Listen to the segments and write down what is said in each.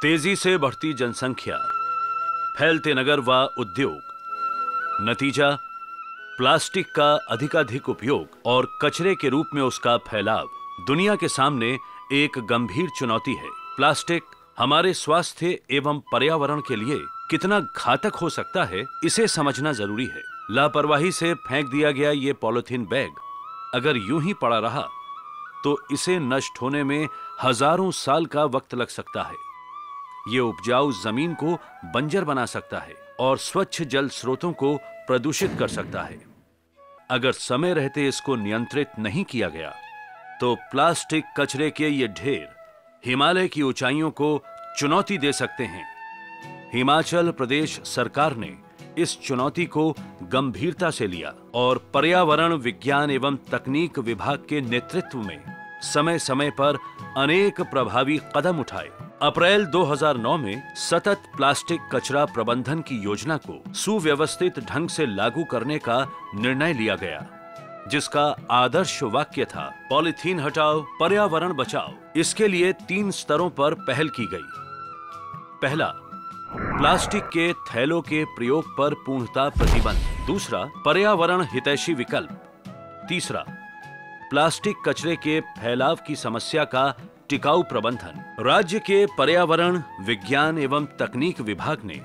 तेजी से बढ़ती जनसंख्या, फैलते नगर व उद्योग, नतीजा प्लास्टिक का अधिकाधिक उपयोग और कचरे के रूप में उसका फैलाव दुनिया के सामने एक गंभीर चुनौती है। प्लास्टिक हमारे स्वास्थ्य एवं पर्यावरण के लिए कितना घातक हो सकता है, इसे समझना जरूरी है। लापरवाही से फेंक दिया गया ये पॉलिथीन बैग अगर यूं ही पड़ा रहा तो इसे नष्ट होने में हजारों साल का वक्त लग सकता है। ये उपजाऊ जमीन को बंजर बना सकता है और स्वच्छ जल स्रोतों को प्रदूषित कर सकता है। अगर समय रहते इसको नियंत्रित नहीं किया गया तो प्लास्टिक कचरे के ये ढेर हिमालय की ऊंचाइयों को चुनौती दे सकते हैं। हिमाचल प्रदेश सरकार ने इस चुनौती को गंभीरता से लिया और पर्यावरण विज्ञान एवं तकनीक विभाग के नेतृत्व में समय समय पर अनेक प्रभावी कदम उठाए। अप्रैल 2009 में सतत प्लास्टिक कचरा प्रबंधन की योजना को सुव्यवस्थित ढंग से लागू करने का निर्णय लिया गया, जिसका आदर्श वाक्य था पॉलीथीन हटाओ, पर्यावरण बचाओ। इसके लिए 3 स्तरों पर पहल की गई। पहला, प्लास्टिक के थैलों के प्रयोग पर पूर्णतः प्रतिबंध। दूसरा, पर्यावरण हितैषी विकल्प। तीसरा, प्लास्टिक कचरे के फैलाव की समस्या का टिकाऊ प्रबंधन। राज्य के पर्यावरण विज्ञान एवं तकनीक विभाग ने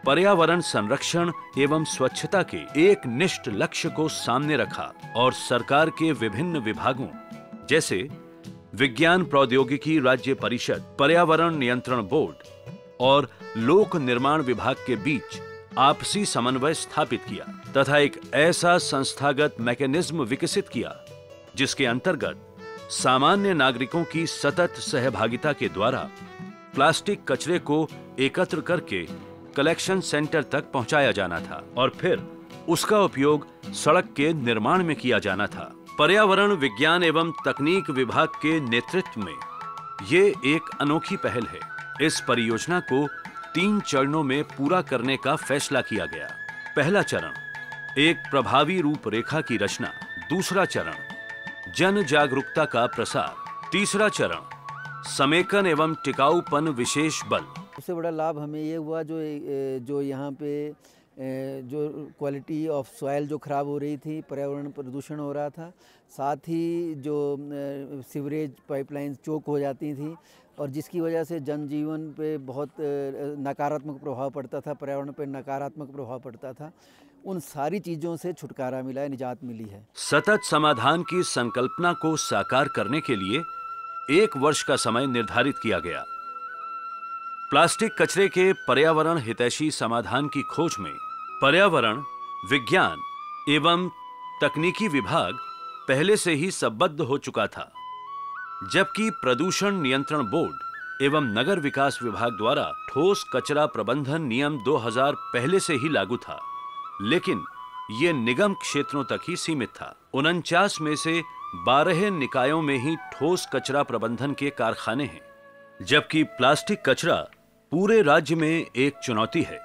पर्यावरण संरक्षण एवं स्वच्छता के एक निष्ठ लक्ष्य को सामने रखा और सरकार के विभिन्न विभागों जैसे विज्ञान प्रौद्योगिकी राज्य परिषद, पर्यावरण नियंत्रण बोर्ड और लोक निर्माण विभाग के बीच आपसी समन्वय स्थापित किया तथा एक ऐसा संस्थागत मैकेनिज्म विकसित किया जिसके अंतर्गत सामान्य नागरिकों की सतत सहभागिता के द्वारा प्लास्टिक कचरे को एकत्र करके कलेक्शन सेंटर तक पहुंचाया जाना था और फिर उसका उपयोग सड़क के निर्माण में किया जाना था। पर्यावरण विज्ञान एवं तकनीक विभाग के नेतृत्व में ये एक अनोखी पहल है। इस परियोजना को 3 चरणों में पूरा करने का फैसला किया गया। पहला चरण, एक प्रभावी रूपरेखा की रचना। दूसरा चरण, जन जागरूकता का प्रसार। तीसरा चरण, समेकन एवं टिकाऊपन विशेष बल। सबसे बड़ा लाभ हमें ये हुआ जो यहाँ पे जो क्वालिटी ऑफ सॉइल जो खराब हो रही थी, पर्यावरण प्रदूषण हो रहा था, साथ ही जो सीवरेज पाइपलाइन चोक हो जाती थी और जिसकी वजह से जनजीवन पे बहुत नकारात्मक प्रभाव पड़ता था, पर्यावरण पे नकारात्मक प्रभाव पड़ता था, उन सारी चीज़ों से छुटकारा मिला है, निजात मिली है। सतत समाधान की संकल्पना को साकार करने के लिए 1 वर्ष का समय निर्धारित किया गया। प्लास्टिक कचरे के पर्यावरण हितैषी समाधान की खोज में पर्यावरण विज्ञान एवं तकनीकी विभाग पहले से ही संबद्ध हो चुका था, जबकि प्रदूषण नियंत्रण बोर्ड एवं नगर विकास विभाग द्वारा ठोस कचरा प्रबंधन नियम 2000 पहले से ही लागू था, लेकिन ये निगम क्षेत्रों तक ही सीमित था। 49 में से 12 निकायों में ही ठोस कचरा प्रबंधन के कारखाने हैं, जबकि प्लास्टिक कचरा पूरे राज्य में एक चुनौती है।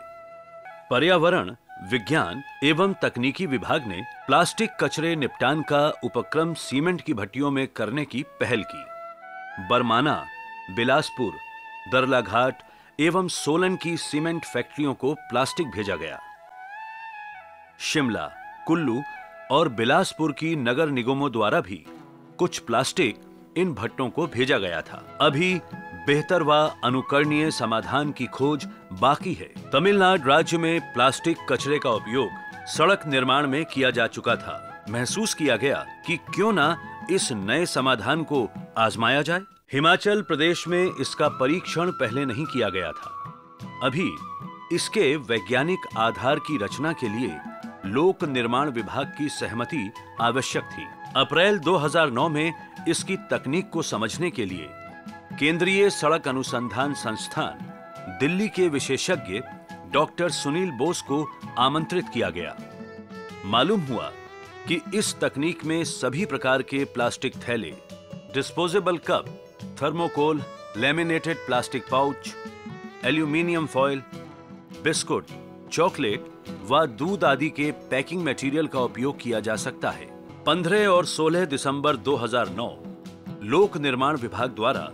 पर्यावरण विज्ञान एवं तकनीकी विभाग ने प्लास्टिक कचरे निपटान का उपक्रम सीमेंट की भट्टियों में करने की पहल की। बरमाना, बिलासपुर, दरलाघाट एवं सोलन की सीमेंट फैक्ट्रियों को प्लास्टिक भेजा गया। शिमला, कुल्लू और बिलासपुर की नगर निगमों द्वारा भी कुछ प्लास्टिक इन भट्टों को भेजा गया था। अभी बेहतर व अनुकरणीय समाधान की खोज बाकी है। तमिलनाडु राज्य में प्लास्टिक कचरे का उपयोग सड़क निर्माण में किया जा चुका था। महसूस किया गया कि क्यों ना इस नए समाधान को आजमाया जाए। हिमाचल प्रदेश में इसका परीक्षण पहले नहीं किया गया था। अभी इसके वैज्ञानिक आधार की रचना के लिए लोक निर्माण विभाग की सहमति आवश्यक थी। अप्रैल 2009 में इसकी तकनीक को समझने के लिए केंद्रीय सड़क अनुसंधान संस्थान दिल्ली के विशेषज्ञ डॉक्टर सुनील बोस को आमंत्रित किया गया। मालूम हुआ कि इस तकनीक में सभी प्रकार के प्लास्टिक थैले, disposable cup, thermocol, laminated plastic pouch, aluminium foil, biscuit, chocolate व दूध आदि के पैकिंग मटेरियल का उपयोग किया जा सकता है। 15 और 16 दिसंबर 2009 लोक निर्माण विभाग द्वारा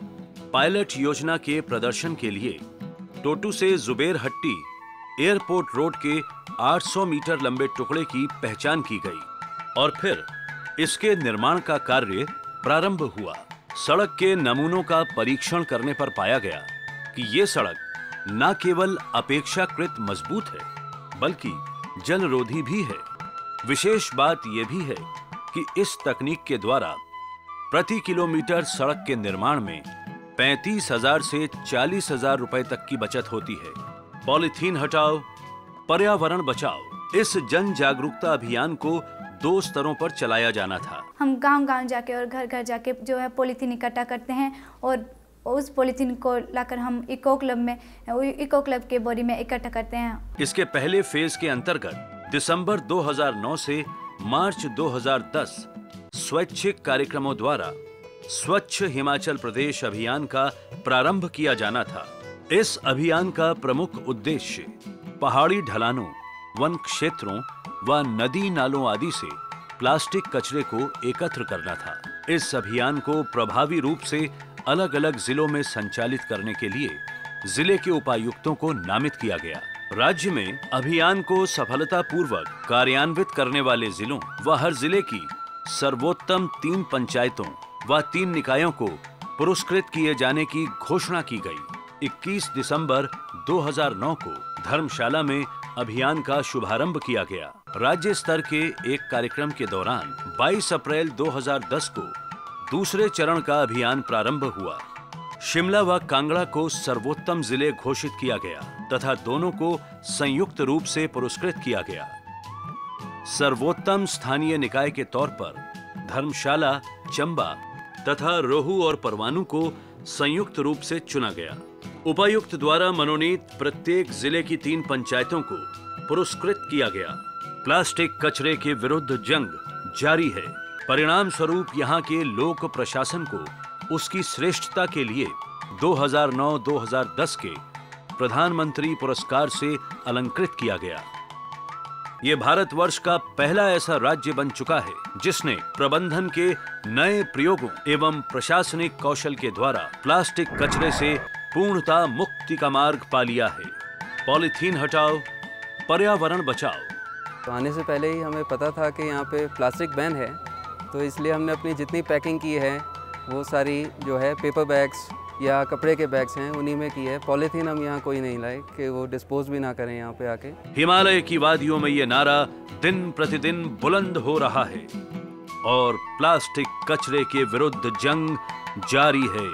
पायलट योजना के प्रदर्शन के लिए टोटू से जुबेर हट्टी एयरपोर्ट रोड के 800 मीटर लंबे टुकड़े की पहचान की गई और फिर इसके निर्माण का कार्य प्रारंभ हुआ। सड़क के नमूनों का परीक्षण करने पर पाया गया कि ये सड़क न केवल अपेक्षाकृत मजबूत है बल्कि जलरोधी भी है। विशेष बात यह भी है कि इस तकनीक के द्वारा प्रति किलोमीटर सड़क के निर्माण में 35,000 से 40,000 रुपए तक की बचत होती है। पॉलीथीन हटाओ, पर्यावरण बचाओ, इस जन जागरूकता अभियान को 2 स्तरों पर चलाया जाना था। हम गांव-गांव जाके और घर-घर जाके जो है पॉलीथीन इकट्ठा करते हैं और उस पॉलीथीन को लाकर हम इको क्लब के बोरी में इकट्ठा करते हैं। इसके पहले फेज के अंतर्गत दिसंबर 2009 से मार्च 2010 स्वैच्छिक कार्यक्रमों द्वारा स्वच्छ हिमाचल प्रदेश अभियान का प्रारंभ किया जाना था। इस अभियान का प्रमुख उद्देश्य पहाड़ी ढलानों, वन क्षेत्रों व नदी नालों आदि से प्लास्टिक कचरे को एकत्र करना था। इस अभियान को प्रभावी रूप से अलग अलग जिलों में संचालित करने के लिए जिले के उपायुक्तों को नामित किया गया। राज्य में अभियान को सफलतापूर्वक कार्यान्वित करने वाले जिलों व हर जिले की सर्वोत्तम 3 पंचायतों व 3 निकायों को पुरस्कृत किए जाने की घोषणा की गई। 21 दिसंबर 2009 को धर्मशाला में अभियान का शुभारंभ किया गया। राज्य स्तर के एक कार्यक्रम के दौरान 22 अप्रैल 2010 को दूसरे चरण का अभियान प्रारंभ हुआ। शिमला व कांगड़ा को सर्वोत्तम जिले घोषित किया गया तथा दोनों को संयुक्त रूप से पुरस्कृत किया गया। सर्वोत्तम स्थानीय निकाय के तौर पर धर्मशाला, चंबा तथा रोहू और परवाणु को संयुक्त रूप से चुना गया। उपायुक्त द्वारा मनोनीत प्रत्येक जिले की 3 पंचायतों को पुरस्कृत किया गया। प्लास्टिक कचरे के विरुद्ध जंग जारी है। परिणाम स्वरूप यहाँ के लोक प्रशासन को उसकी श्रेष्ठता के लिए 2009-2010 के प्रधानमंत्री पुरस्कार से अलंकृत किया गया। ये भारतवर्ष का पहला ऐसा राज्य बन चुका है जिसने प्रबंधन के नए प्रयोगों एवं प्रशासनिक कौशल के द्वारा प्लास्टिक कचरे से पूर्णतः मुक्ति का मार्ग पा लिया है। पॉलीथीन हटाओ, पर्यावरण बचाओ। तो आने से पहले ही हमें पता था कि यहाँ पे प्लास्टिक बैन है, तो इसलिए हमने अपनी जितनी पैकिंग की है वो सारी जो है पेपर बैग्स या कपड़े के बैग्स हैं उन्हीं में की है। पॉलीथीन हम यहाँ कोई नहीं लाए कि वो डिस्पोज भी ना करें यहाँ पे आके। हिमालय की वादियों में ये नारा दिन प्रतिदिन बुलंद हो रहा है और प्लास्टिक कचरे के विरुद्ध जंग जारी है।